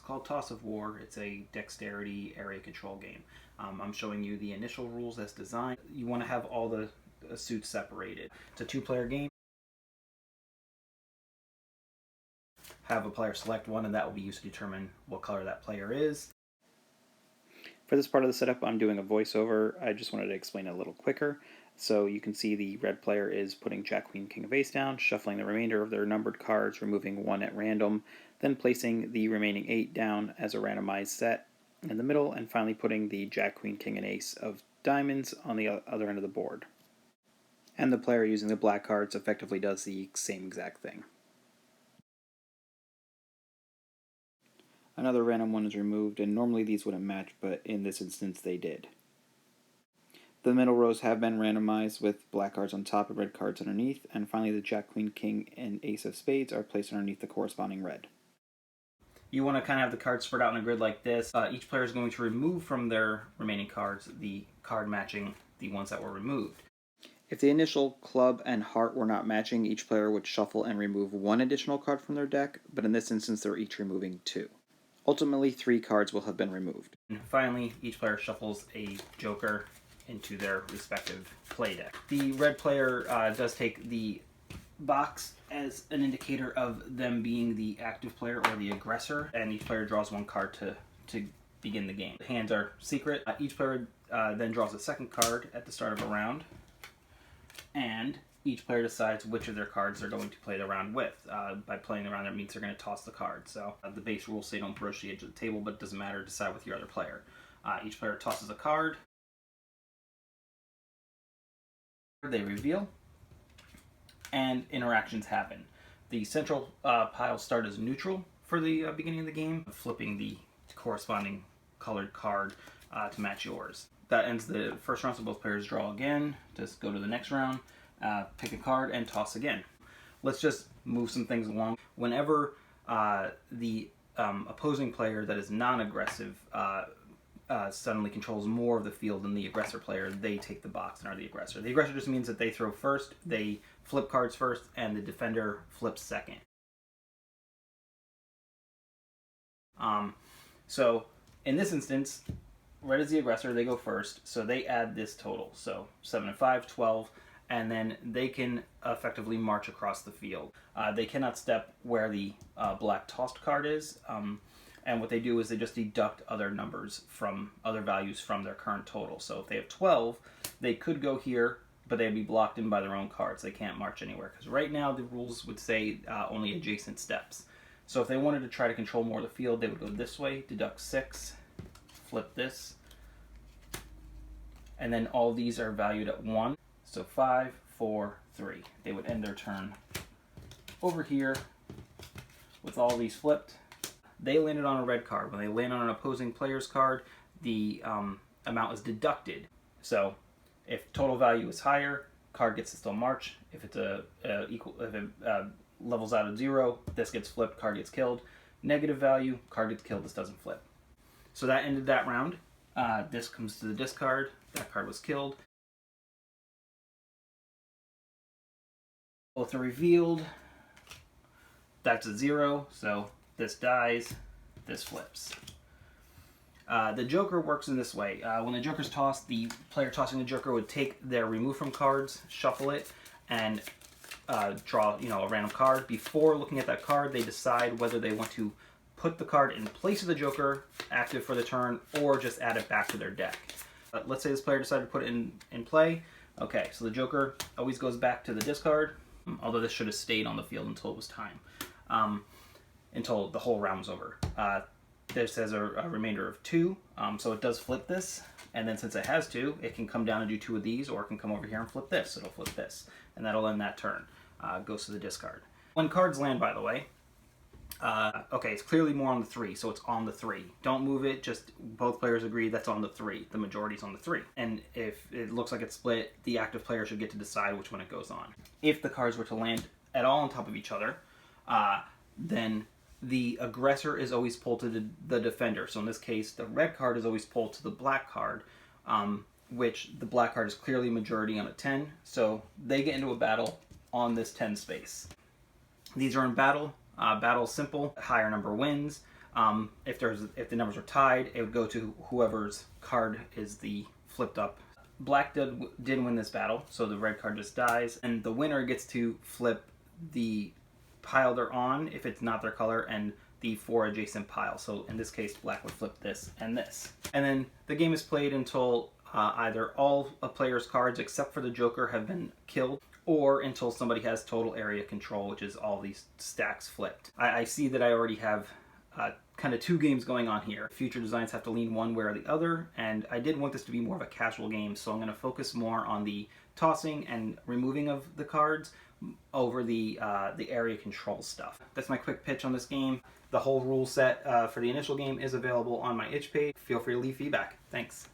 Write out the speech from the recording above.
called Toss of War. It's a dexterity area control game. I'm showing you the initial rules as designed. You want to have all the suits separated. It's a two-player game. Have a player select one, and that will be used to determine what color that player is. For this part of the setup, I'm doing a voiceover. I just wanted to explain it a little quicker. So you can see the red player is putting Jack, Queen, King of Ace down, shuffling the remainder of their numbered cards, removing one at random, then placing the remaining 8 down as a randomized set in the middle, and finally putting the Jack, Queen, King, and Ace of diamonds on the other end of the board. And the player using the black cards effectively does the same exact thing. Another random one is removed, and normally these wouldn't match, but in this instance they did. The middle rows have been randomized with black cards on top and red cards underneath, and finally the Jack, Queen, King, and Ace of Spades are placed underneath the corresponding red. You want to kind of have the cards spread out in a grid like this. Each player is going to remove from their remaining cards the card matching the ones that were removed. If the initial club and heart were not matching, each player would shuffle and remove one additional card from their deck, but in this instance they're each removing 2. Ultimately, 3 cards will have been removed. And finally, each player shuffles a joker into their respective play deck. The red player does take the box as an indicator of them being the active player or the aggressor, and each player draws 1 card to begin the game. The hands are secret. Each player then draws a second card at the start of a round, and each player decides which of their cards they're going to play the round with. By playing the round, that means they're going to toss the card. So the base rules say don't approach the edge of the table, but it doesn't matter, decide with your other player. Each player tosses a card. They reveal, and interactions happen. The central piles start as neutral for the beginning of the game, flipping the corresponding colored card to match yours. That ends the first round, so both players draw again. Just go to the next round. Pick a card and toss again. Let's just move some things along. Whenever the opposing player that is non-aggressive suddenly controls more of the field than the aggressor player, they take the box and are the aggressor. The aggressor just means that they throw first, they flip cards first, and the defender flips second. So in this instance, red is the aggressor, they go first, so they add this total. So 7 and 5, 12. And then they can effectively march across the field. They cannot step where the black tossed card is, and what they do is they just deduct other numbers from other values from their current total. So if they have 12, they could go here, but they'd be blocked in by their own cards. They can't march anywhere, because right now the rules would say only adjacent steps. So if they wanted to try to control more of the field, they would go this way, deduct 6, flip this, and then all these are valued at 1. So 5, 4, 3. They would end their turn over here with all these flipped. They landed on a red card. When they land on an opposing player's card, the amount is deducted. So if total value is higher, card gets to still march. If it's if it levels out at 0, this gets flipped, card gets killed. Negative value, card gets killed, this doesn't flip. So that ended that round. This comes to the discard. That card was killed. Both are revealed. That's a 0, so this dies, this flips. The joker works in this way. When the joker's tossed, the player tossing the joker would take their remove from cards, shuffle it, and draw a random card. Before looking at that card, they decide whether they want to put the card in place of the joker, active for the turn, or just add it back to their deck. Let's say this player decided to put it in play. Okay, so the joker always goes back to the discard, although this should have stayed on the field until it was time, until the whole round was over. This has a remainder of 2, so it does flip this, and then since it has 2, it can come down and do 2 of these, or it can come over here and flip this. It'll flip this, and that'll end that turn. Goes to the discard. When cards land, by the way, okay, it's clearly more on the 3, so it's on the 3. Don't move it, just both players agree that's on the 3. The majority's on the 3. And if it looks like it's split, the active player should get to decide which one it goes on. If the cards were to land at all on top of each other, then the aggressor is always pulled to the defender. So in this case, the red card is always pulled to the black card, which the black card is clearly majority on a 10, so they get into a battle on this 10 space. These are in battle. Battle is simple. Higher number wins. If the numbers are tied, it would go to whoever's card is the flipped up. Black did win this battle, so the red card just dies, and the winner gets to flip the pile they're on if it's not their color, and the 4 adjacent piles. So in this case, black would flip this and this. And then the game is played until either all a player's cards except for the Joker have been killed, or until somebody has total area control, which is all these stacks flipped. I see that I already have kind of 2 games going on here. Future designs have to lean one way or the other, and I did want this to be more of a casual game, so I'm going to focus more on the tossing and removing of the cards over the area control stuff. That's my quick pitch on this game. The whole rule set for the initial game is available on my itch page. Feel free to leave feedback. Thanks.